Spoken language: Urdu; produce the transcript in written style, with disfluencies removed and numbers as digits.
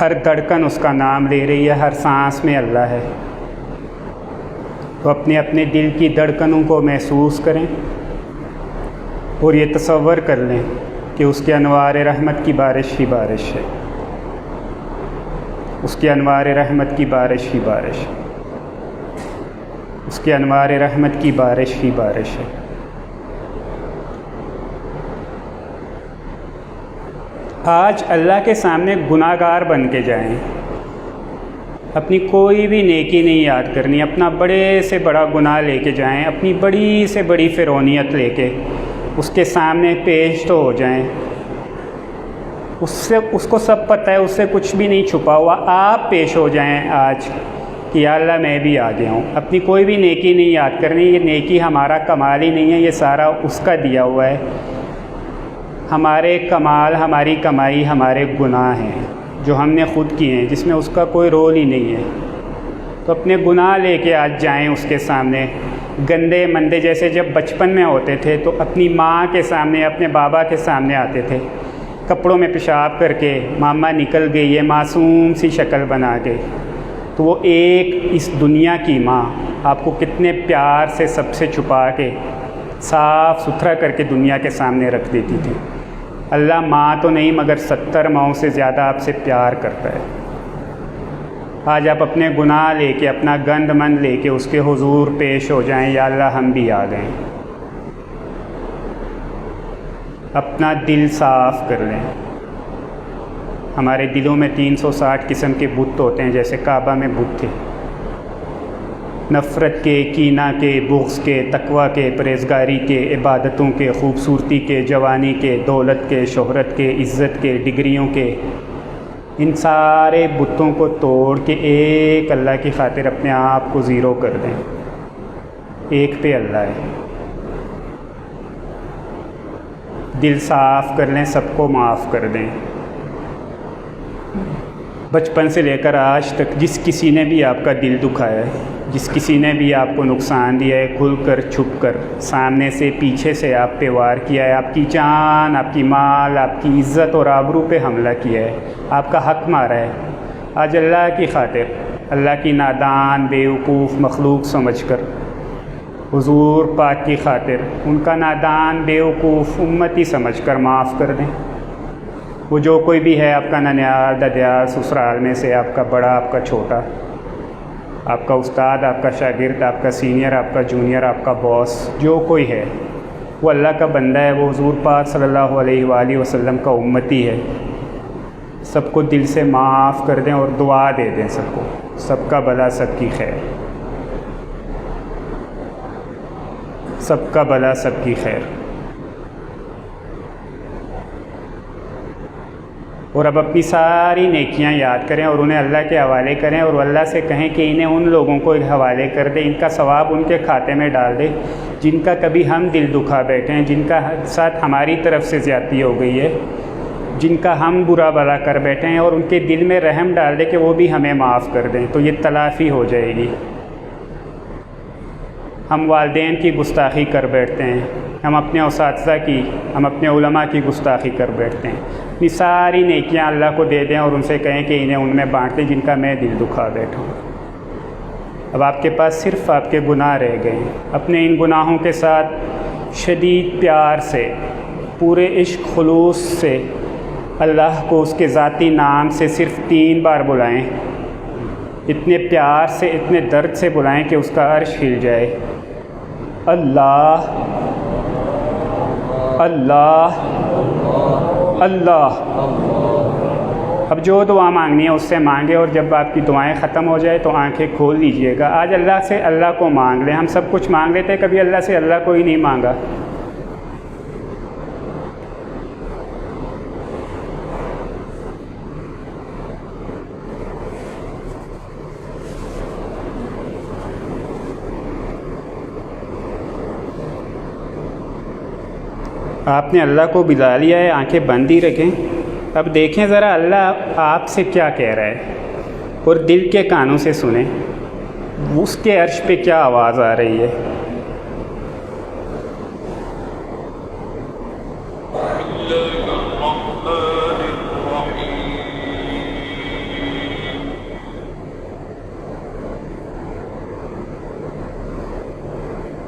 ہر دھڑکن اس کا نام لے رہی ہے، ہر سانس میں اللہ ہے۔ تو اپنے اپنے دل کی دھڑکنوں کو محسوس کریں اور یہ تصور کر لیں کہ اس کے انوار رحمت کی بارش ہی بارش ہے، اس کے انوار رحمت کی بارش ہی بارش ہے، اس کے انوار رحمت کی بارش ہی بارش ہے۔ آج اللہ کے سامنے گناہ گار بن کے جائیں، اپنی کوئی بھی نیکی نہیں یاد کرنی، اپنا بڑے سے بڑا گناہ لے کے جائیں، اپنی بڑی سے بڑی فرعونیت لے کے اس کے سامنے پیش تو ہو جائیں۔ اس کو سب پتہ ہے، اس سے کچھ بھی نہیں چھپا ہوا۔ آپ پیش ہو جائیں آج کہ یا اللہ میں بھی آ گیا ہوں۔ اپنی کوئی بھی نیکی نہیں یاد کرنی، یہ نیکی ہمارا کمال ہی نہیں ہے، یہ سارا اس کا دیا ہوا ہے۔ ہمارے کمال، ہماری کمائی ہمارے گناہ ہیں جو ہم نے خود کیے ہیں، جس میں اس کا کوئی رول ہی نہیں ہے۔ تو اپنے گناہ لے کے آج جائیں اس کے سامنے، گندے مندے جیسے جب بچپن میں ہوتے تھے تو اپنی ماں کے سامنے، اپنے بابا کے سامنے آتے تھے، کپڑوں میں پیشاب کر کے ماما نکل گئی ہے معصوم سی شکل بنا کے، تو وہ ایک اس دنیا کی ماں آپ کو کتنے پیار سے سب سے چھپا کے صاف ستھرا کر کے دنیا کے سامنے رکھ دیتی تھی۔ اللہ ماں تو نہیں مگر 70 ماؤں سے زیادہ آپ سے پیار کرتا ہے۔ آج آپ اپنے گناہ لے کے، اپنا گند من لے کے اس کے حضور پیش ہو جائیں، یا اللہ ہم بھی آ گئے۔ اپنا دل صاف کر لیں۔ ہمارے دلوں میں 360 قسم کے بت ہوتے ہیں، جیسے کعبہ میں بت تھے، نفرت کے، کینہ کے، بغض کے، تقوی کے، پرہیزگاری کے، عبادتوں کے، خوبصورتی کے، جوانی کے، دولت کے، شہرت کے، عزت کے، ڈگریوں کے، ان سارے بتوں کو توڑ کے ایک اللہ کی خاطر اپنے آپ کو زیرو کر دیں۔ ایک پہ اللہ ہے۔ دل صاف کر لیں، سب کو معاف کر دیں۔ بچپن سے لے کر آج تک جس کسی نے بھی آپ کا دل دکھایا ہے، جس کسی نے بھی آپ کو نقصان دیا ہے، کھل کر چھپ کر، سامنے سے پیچھے سے آپ پہ وار کیا ہے، آپ کی جان، آپ کی مال، آپ کی عزت اور آبرو پہ حملہ کیا ہے، آپ کا حق مارا ہے، آج اللہ کی خاطر، اللہ کی نادان بیوقوف مخلوق سمجھ کر، حضور پاک کی خاطر ان کا نادان بیوقوف امتی سمجھ کر معاف کر دیں۔ وہ جو کوئی بھی ہے، آپ کا ننیال، ددیال، سسرال میں سے، آپ کا بڑا، آپ کا چھوٹا، آپ کا استاد، آپ کا شاگرد، آپ کا سینئر، آپ کا جونیئر، آپ کا باس، جو کوئی ہے وہ اللہ کا بندہ ہے، وہ حضور پاک صلی اللہ علیہ وآلہ وسلم کا امتی ہے۔ سب کو دل سے معاف کر دیں اور دعا دے دیں سب کو، سب کا بھلا سب کی خیر، سب کا بھلا سب کی خیر۔ اور اب اپنی ساری نیکیاں یاد کریں اور انہیں اللہ کے حوالے کریں، اور اللہ سے کہیں کہ انہیں ان لوگوں کو حوالے کر دیں، ان کا ثواب ان کے کھاتے میں ڈال دے جن کا کبھی ہم دل دکھا بیٹھے ہیں، جن کا ساتھ ہماری طرف سے زیادتی ہو گئی ہے، جن کا ہم برا بھلا کر بیٹھے ہیں، اور ان کے دل میں رحم ڈال دے کہ وہ بھی ہمیں معاف کر دیں، تو یہ تلافی ہو جائے گی۔ ہم والدین کی گستاخی کر بیٹھتے ہیں، ہم اپنے اساتذہ کی، ہم اپنے علماء کی گستاخی کر بیٹھتے ہیں۔ اپنی ساری نیکیاں اللہ کو دے دیں اور ان سے کہیں کہ انہیں ان میں بانٹ دیں جن کا میں دل دکھا بیٹھا ہوں۔ اب آپ کے پاس صرف آپ کے گناہ رہ گئے ہیں۔ اپنے ان گناہوں کے ساتھ شدید پیار سے، پورے عشق خلوص سے اللہ کو اس کے ذاتی نام سے صرف 3 بار بلائیں، اتنے پیار سے، اتنے درد سے بلائیں کہ اس کا عرش ہل جائے۔ اللہ اللہ اللہ۔ اب جو دعا مانگنی ہے اس سے مانگے، اور جب آپ کی دعائیں ختم ہو جائے تو آنکھیں کھول لیجئے گا۔ آج اللہ سے اللہ کو مانگ لیں۔ ہم سب کچھ مانگ لیتے، کبھی اللہ سے اللہ کو ہی نہیں مانگا۔ آپ نے اللہ کو بلا لیا ہے، آنکھیں بند ہی رکھیں۔ اب دیکھیں ذرا اللہ آپ سے کیا کہہ رہا ہے، اور دل کے کانوں سے سنیں اس کے عرش پہ کیا آواز آ رہی ہے۔